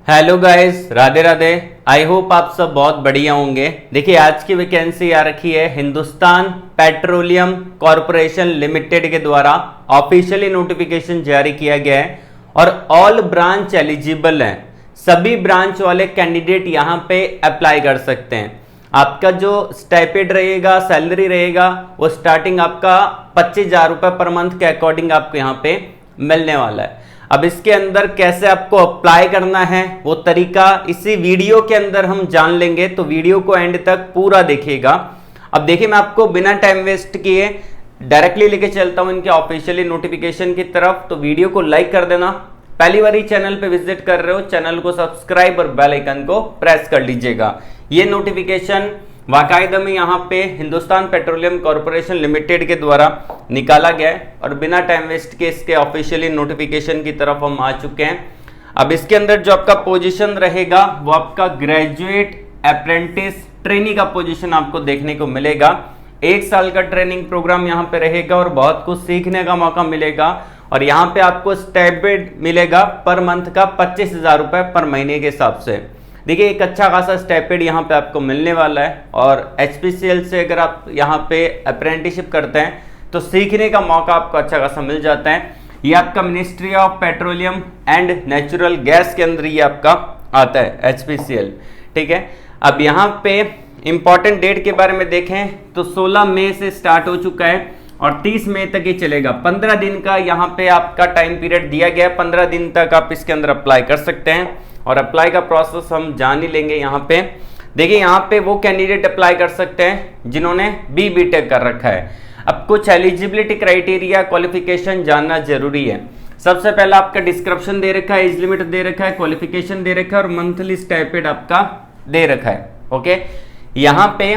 Hello guys, Radhe Radhe. I hope आप सब बहुत बढ़िया होंगे। देखिए, आज की वैकेंसी आ रखी है हिंदुस्तान पेट्रोलियम कॉरपोरेशन लिमिटेड के द्वारा ऑफिशियली नोटिफिकेशन जारी किया गया है और ऑल ब्रांच एलिजिबल हैं। सभी ब्रांच वाले कैंडिडेट यहां पे अप्लाई कर सकते हैं। आपका जो स्टाइपेंड रहेगा, सैलरी रहेगा, वो स्टार्टिंग आपका 25,000 रुपए पर मंथ के अकॉर्डिंग आपको यहां पे मिलने वाला है। अब इसके अंदर कैसे आपको अप्लाई करना है वो तरीका इसी वीडियो के अंदर हम जान लेंगे, तो वीडियो को एंड तक पूरा देखिएगा। अब देखिए, मैं आपको बिना टाइम वेस्ट किए डायरेक्टली लेके चलता हूं इनके ऑफिशियली नोटिफिकेशन की तरफ। तो वीडियो को लाइक कर देना, पहली बार ही चैनल पे विजिट कर रहे हो चैनल को सब्सक्राइब और बेल आइकन को प्रेस कर लीजिएगा। ये नोटिफिकेशन बाकायदा में यहाँ पे हिंदुस्तान पेट्रोलियम कॉरपोरेशन लिमिटेड के द्वारा निकाला गया है और बिना टाइम वेस्ट के इसके ऑफिशियली नोटिफिकेशन की तरफ हम आ चुके हैं। अब इसके अंदर जो आपका पोजीशन रहेगा वो आपका ग्रेजुएट अप्रेंटिस ट्रेनी का पोजीशन आपको देखने को मिलेगा। 1 साल का ट्रेनिंग प्रोग्राम यहाँ पे रहेगा और बहुत कुछ सीखने का मौका मिलेगा। और यहाँ पे आपको स्टाइपेंड मिलेगा पर मंथ का 25,000 रुपए पर महीने के हिसाब से। देखिए, एक अच्छा खासा स्टाइपेंड यहाँ पे आपको मिलने वाला है और एचपीसीएल से अगर आप यहाँ पे अप्रेंटिसशिप करते हैं तो सीखने का मौका आपको अच्छा खासा मिल जाता है। ये आपका ministry of petroleum and natural gas के अंदर ये आपका आता है एचपीसीएल। ठीक है, अब यहाँ पे इंपॉर्टेंट डेट के बारे में देखें तो 16 मई से स्टार्ट हो चुका है और 30 मई तक ये चलेगा। 15 दिन का यहाँ पे आपका टाइम पीरियड दिया गया है। 15 दिन तक आप इसके अंदर अप्लाई कर सकते हैं और अप्लाई का प्रोसेस हम जान ही लेंगे। यहाँ पे देखिए, यहाँ पे वो कैंडिडेट अप्लाई कर सकते हैं जिन्होंने बीटेक कर रखा है। अब कुछ एलिजिबिलिटी क्राइटेरिया क्वालिफिकेशन जानना जरूरी है। सबसे पहला आपका डिस्क्रिप्शन दे रखा है, एज लिमिट दे रखा है, क्वालिफिकेशन दे रखा है और मंथली स्टाइपेंड आपका दे रखा है। ओके, यहाँ पे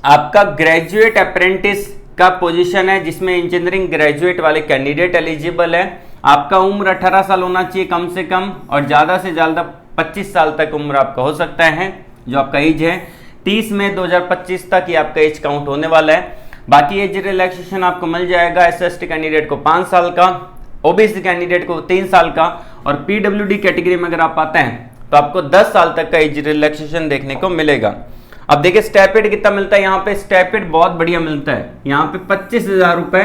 आपका ग्रेजुएट अप्रेंटिस का पोजीशन है जिसमें इंजीनियरिंग ग्रेजुएट वाले कैंडिडेट एलिजिबल है। आपका उम्र 18 साल होना चाहिए कम से कम और ज्यादा से ज्यादा 25 साल तक उम्र आपका हो सकता है जो आपका एज है। 30 मई 2025 तक ये आपका एज काउंट होने वाला है। बाकी एज रिलैक्सेशन आपको मिल जाएगा। एसएसटी कैंडिडेट को 5 साल का, ओबीसी कैंडिडेट को 3 साल का और पीडब्ल्यूडी कैटेगरी में अगर आप आते हैं तो आपको 10 साल तक का एज रिलैक्सेशन देखने को मिलेगा। अब देखिए, स्टाइपेंड कितना मिलता है। यहाँ पे स्टाइपेंड बहुत बढ़िया मिलता है। यहाँ पे 25,000 रुपए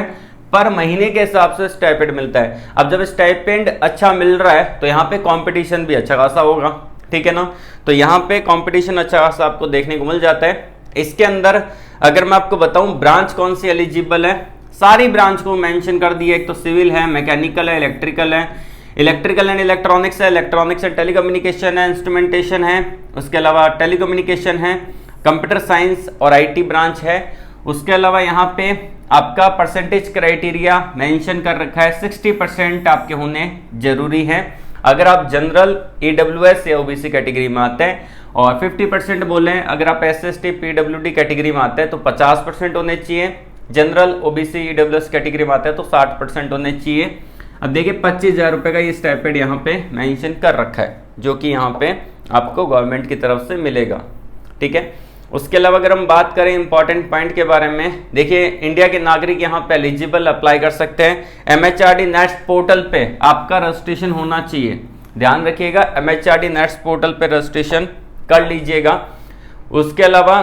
पर महीने के हिसाब से स्टाइपेंड मिलता है। अब जब स्टाइपेंड अच्छा मिल रहा है तो यहाँ पे कंपटीशन भी अच्छा खासा होगा। ठीक है ना, तो यहाँ पे कंपटीशन अच्छा खासा आपको देखने को मिल जाता है। इसके अंदर अगर मैं आपको बताऊं ब्रांच कौन सी एलिजिबल है, सारी ब्रांच को मेंशन कर दिया। एक तो सिविल है, मैकेनिकल है, इलेक्ट्रिकल है, इलेक्ट्रिकल एंड इलेक्ट्रॉनिक्स है, इलेक्ट्रॉनिक्स एंड टेलीकम्युनिकेशन है, इंस्ट्रूमेंटेशन है, उसके अलावा टेलीकम्युनिकेशन है, कंप्यूटर साइंस और आईटी ब्रांच है। उसके अलावा यहाँ पे आपका परसेंटेज क्राइटेरिया मेंशन कर रखा है, 60% आपके होने जरूरी है अगर आप जनरल, ईडब्ल्यूएस या ओबीसी कैटेगरी में आते हैं, और 50% बोले अगर आप एसएसटी पीडब्ल्यूडी कैटेगरी में आते हैं तो 50% होने चाहिए। जनरल, ओबीसी, ईडब्ल्यूएस कैटेगरी में आते हैं तो 60% होने चाहिए। अब देखिए, 25,000 रुपए का ये स्टाइपेंड यहाँ पे मेंशन कर रखा है जो कि यहाँ पे आपको गवर्नमेंट की तरफ से मिलेगा। ठीक है, उसके अलावा अगर हम बात करें इंपॉर्टेंट पॉइंट के बारे में, देखिए इंडिया के नागरिक यहाँ पे एलिजिबल अप्लाई कर सकते हैं। एमएचआरडी नेट्स पोर्टल पे आपका रजिस्ट्रेशन होना चाहिए। ध्यान रखिएगा, एमएचआरडी नेट्स पोर्टल पे रजिस्ट्रेशन कर लीजिएगा। उसके अलावा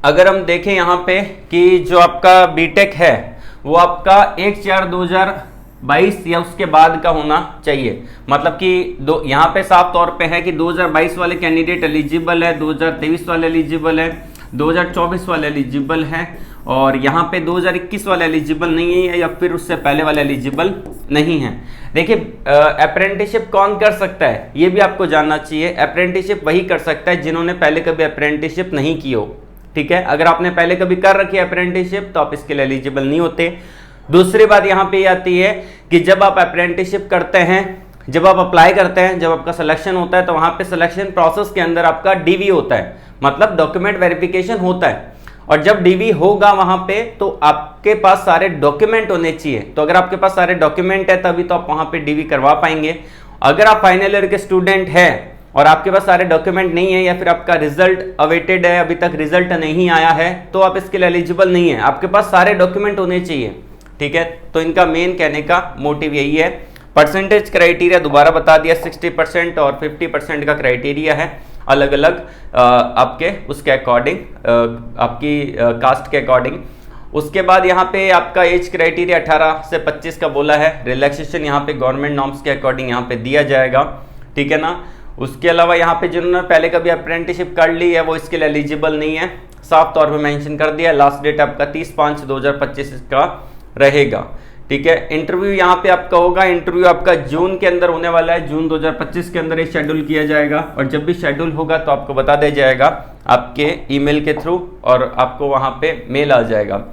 अगर हम देखें यहाँ पे कि जो आपका बीटेक है वो आपका 1/4/2022 या उसके बाद का होना चाहिए। मतलब कि यहाँ पे साफ तौर पे है कि 2022 वाले कैंडिडेट एलिजिबल है, 2023 वाले एलिजिबल है, 2024 वाले एलिजिबल है और यहाँ पे 2021 वाले एलिजिबल नहीं है या फिर उससे पहले वाले एलिजिबल नहीं है। देखिए, अप्रेंटिसशिप कौन कर सकता है ये भी आपको जानना चाहिए। अप्रेंटिसशिप वही कर सकता है जिन्होंने पहले कभी अप्रेंटिसशिप नहीं की हो। ठीक है, अगर आपने पहले कभी कर रखी है अप्रेंटिसशिप तो आप इसके लिए एलिजिबल नहीं होते। दूसरी बात यहाँ पे आती है कि जब आप अप्रेंटिसशिप करते हैं, जब आप अप्लाई करते हैं, जब आपका सिलेक्शन होता है तो वहां पे सिलेक्शन प्रोसेस के अंदर आपका डीवी होता है, मतलब डॉक्यूमेंट वेरिफिकेशन होता है। और जब डीवी होगा वहां पे तो आपके पास सारे डॉक्यूमेंट होने चाहिए। तो अगर आपके पास सारे डॉक्यूमेंट है तभी तो आप वहां पे डीवी करवा पाएंगे। अगर आप फाइनल ईयर के स्टूडेंट हैं और आपके पास सारे डॉक्यूमेंट नहीं है या फिर आपका रिजल्ट अवेटेड है, अभी तक रिजल्ट नहीं आया है, तो आप इसके लिए एलिजिबल नहीं है। आपके पास सारे डॉक्यूमेंट होने चाहिए। ठीक है, तो इनका मेन कहने का मोटिव यही है। परसेंटेज क्राइटेरिया दोबारा बता दिया, 60% और 50% का क्राइटेरिया है, अलग अलग आपके उसके अकॉर्डिंग, आपकी कास्ट के अकॉर्डिंग। उसके बाद यहाँ पे आपका एज क्राइटेरिया 18 से 25 का बोला है। रिलैक्सेशन यहाँ पे गवर्नमेंट नॉर्म्स के अकॉर्डिंग यहाँ पे दिया जाएगा, ठीक है ना। उसके अलावा यहाँ पे जिन्होंने पहले कभी अप्रेंटिसशिप कर ली है वो इसके लिए एलिजिबल नहीं है, साफ तौर पे मेंशन कर दिया। लास्ट डेट आपका 30/5/2025 का रहेगा, ठीक है। इंटरव्यू यहाँ पे आपका होगा, इंटरव्यू आपका जून के अंदर होने वाला है, जून 2025 के अंदर ये शेड्यूल किया जाएगा। और जब भी शेड्यूल होगा तो आपको बता दिया जाएगा आपके ईमेल के थ्रू, और आपको वहाँ पे मेल आ जाएगा।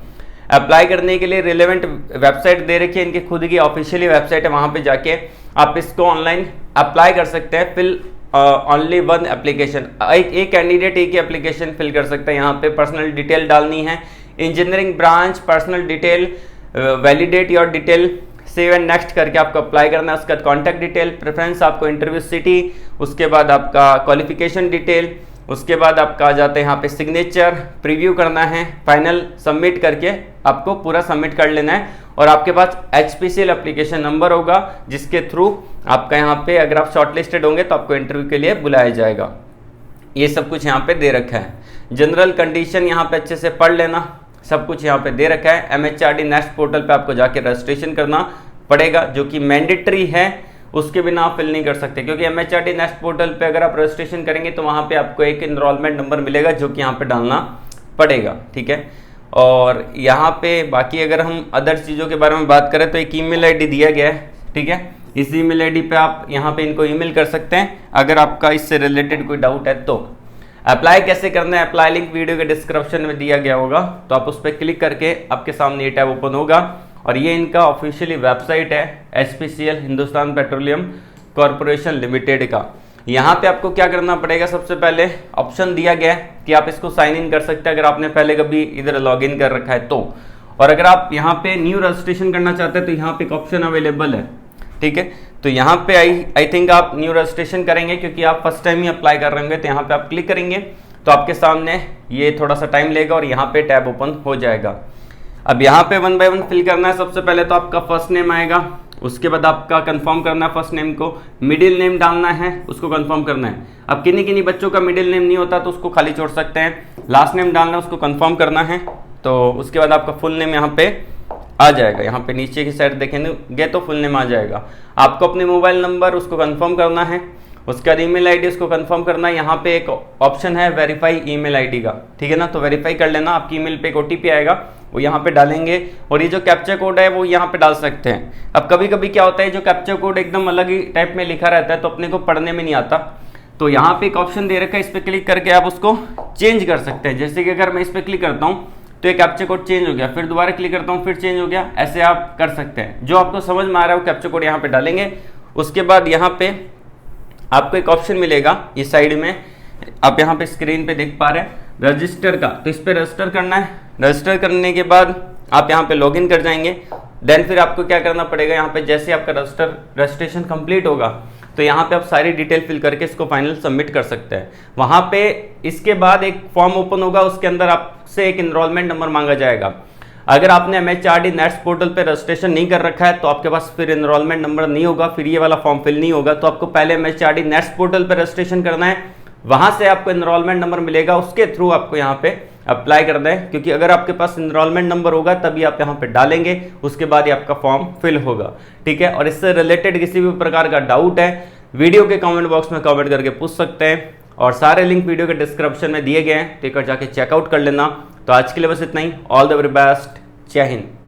अप्लाई करने के लिए रिलेवेंट वेबसाइट दे रखी है, इनकी खुद की ऑफिशियली वेबसाइट है, वहाँ पे जाके आप इसको ऑनलाइन अप्लाई कर सकते हैं। फिल ओनली वन एप्लीकेशन, एक कैंडिडेट एक ही एप्लीकेशन फिल कर सकता है। यहाँ पे पर्सनल डिटेल डालनी है, engineering branch, personal detail, validate your detail, save and next करके आपको अप्लाई करना है। उसके बाद कॉन्टैक्ट डिटेल, प्रेफरेंस आपको इंटरव्यू सिटी, उसके बाद आपका क्वालिफिकेशन डिटेल, उसके बाद आपका आ जाता है यहाँ पे सिग्नेचर, प्रीव्यू करना है, फाइनल सबमिट करके आपको पूरा सबमिट कर लेना है। और आपके पास HPCL एप्लीकेशन नंबर होगा जिसके थ्रू आपका यहाँ पे अगर आप शॉर्टलिस्टेड होंगे तो आपको इंटरव्यू के लिए बुलाया जाएगा। ये सब कुछ यहाँ पे दे रखा है। जनरल कंडीशन यहाँ पे अच्छे से पढ़ लेना, सब कुछ यहाँ पे दे रखा है। MHRD नेक्स्ट पोर्टल पे आपको जाके रजिस्ट्रेशन करना पड़ेगा, जो कि मैंडेटरी है, उसके बिना आप फिल नहीं कर सकते। क्योंकि MHRD नेक्स्ट पोर्टल पे अगर आप रजिस्ट्रेशन करेंगे तो वहाँ पे आपको एक इनरोलमेंट नंबर मिलेगा जो कि यहाँ पे डालना पड़ेगा, ठीक है। और यहाँ पे बाकी अगर हम अदर चीज़ों के बारे में बात करें तो एक ईमेल ID दिया गया है, ठीक है। इस ईमेल ID पे आप यहाँ पे इनको ईमेल कर सकते हैं अगर आपका इससे रिलेटेड कोई डाउट है तो। अप्लाई कैसे करना है, अप्लाई लिंक वीडियो के डिस्क्रिप्शन में दिया गया होगा, तो आप उस पर क्लिक करके आपके सामने ये टैब ओपन होगा। और ये इनका ऑफिशियली वेबसाइट है, HPCL Hindustan petroleum corporation limited का। यहाँ पे आपको क्या करना पड़ेगा, सबसे पहले ऑप्शन दिया गया है कि आप इसको साइन इन कर सकते हैं अगर आपने पहले कभी इधर लॉग इन कर रखा है तो। और अगर आप यहाँ पे न्यू रजिस्ट्रेशन करना चाहते हैं तो यहाँ पे एक ऑप्शन अवेलेबल है, ठीक है। तो यहाँ पे आई थिंक आप न्यू रजिस्ट्रेशन करेंगे क्योंकि आप फर्स्ट टाइम ही अप्लाई कर रहे होंगे। तो यहाँ पे आप क्लिक करेंगे तो आपके सामने ये थोड़ा सा टाइम लेगा और यहाँ पे टैब ओपन हो जाएगा। अब यहाँ पे 1 बाय 1 फिल करना है। सबसे पहले तो आपका फर्स्ट नेम आएगा, उसके बाद आपका कंफर्म करना है फर्स्ट नेम को, मिडिल नेम डालना है, उसको कंफर्म करना है। अब किन्हीं बच्चों का मिडिल नेम नहीं होता तो उसको खाली छोड़ सकते हैं। लास्ट नेम डालना है, उसको कंफर्म करना है। तो उसके बाद आपका फुल नेम यहाँ पे आ जाएगा, यहाँ पे नीचे की साइड देखेंगे तो फुल नेम आ जाएगा। आपको अपने मोबाइल नंबर उसको कंफर्म करना है, उसके बाद ईमेल आईडी उसको कंफर्म करना है। यहाँ पे एक ऑप्शन है वेरीफाई ईमेल आईडी का, ठीक है ना। तो वेरीफाई कर लेना, आपकी ईमेल पे एक OTP आएगा, वो यहाँ पे डालेंगे। और ये जो कैप्चा कोड है वो यहाँ पे डाल सकते हैं। अब कभी कभी क्या होता है, जो कैप्चा कोड एकदम अलग ही टाइप में लिखा रहता है तो अपने को पढ़ने में नहीं आता। तो यहाँ पे एक ऑप्शन दे रखा है, इस पर क्लिक करके आप उसको चेंज कर सकते हैं। जैसे कि अगर मैं इस पर क्लिक करता हूँ तो एक कैप्चा कोड चेंज हो गया, फिर दोबारा क्लिक करता हूँ फिर चेंज हो गया, ऐसे आप कर सकते हैं। जो आपको समझ में आ रहा है वो कैप्चा कोड यहाँ पे डालेंगे। उसके बाद यहाँ पे आपको एक ऑप्शन मिलेगा इस साइड में, आप यहाँ पे स्क्रीन पे देख पा रहे हैं रजिस्टर का, तो इस पे रजिस्टर करना है। रजिस्टर करने के बाद आप यहाँ पे लॉगिन कर जाएंगे। देन फिर आपको क्या करना पड़ेगा, यहाँ पे जैसे आपका रजिस्ट्रेशन कंप्लीट होगा तो यहाँ पे आप सारी डिटेल फिल करके इसको फाइनल सबमिट कर सकते हैं। वहाँ पे इसके बाद एक फॉर्म ओपन होगा, उसके अंदर आपसे एक इनरोलमेंट नंबर मांगा जाएगा। अगर आपने MHRD नेक्स्ट पोर्टल पे रजिस्ट्रेशन नहीं कर रखा है तो आपके पास फिर इनरोलमेंट नंबर नहीं होगा, फिर ये वाला फॉर्म फिल नहीं होगा। तो आपको पहले MHRD नेक्स्ट पोर्टल पे रजिस्ट्रेशन करना है, वहां से आपको इनरोलमेंट नंबर मिलेगा, उसके थ्रू आपको यहाँ पे अप्लाई करना है। क्योंकि अगर आपके पास इनरोलमेंट नंबर होगा तभी आप यहाँ पे डालेंगे, उसके बाद ही आपका फॉर्म फिल होगा, ठीक है। और इससे रिलेटेड किसी भी प्रकार का डाउट है वीडियो के कमेंट बॉक्स में कमेंट करके पूछ सकते हैं। और सारे लिंक वीडियो के डिस्क्रिप्शन में दिए गए हैं, टिकट जाके चेकआउट कर लेना। तो आज के लिए बस इतना ही। ऑल द वेरी बेस्ट, जय हिंद।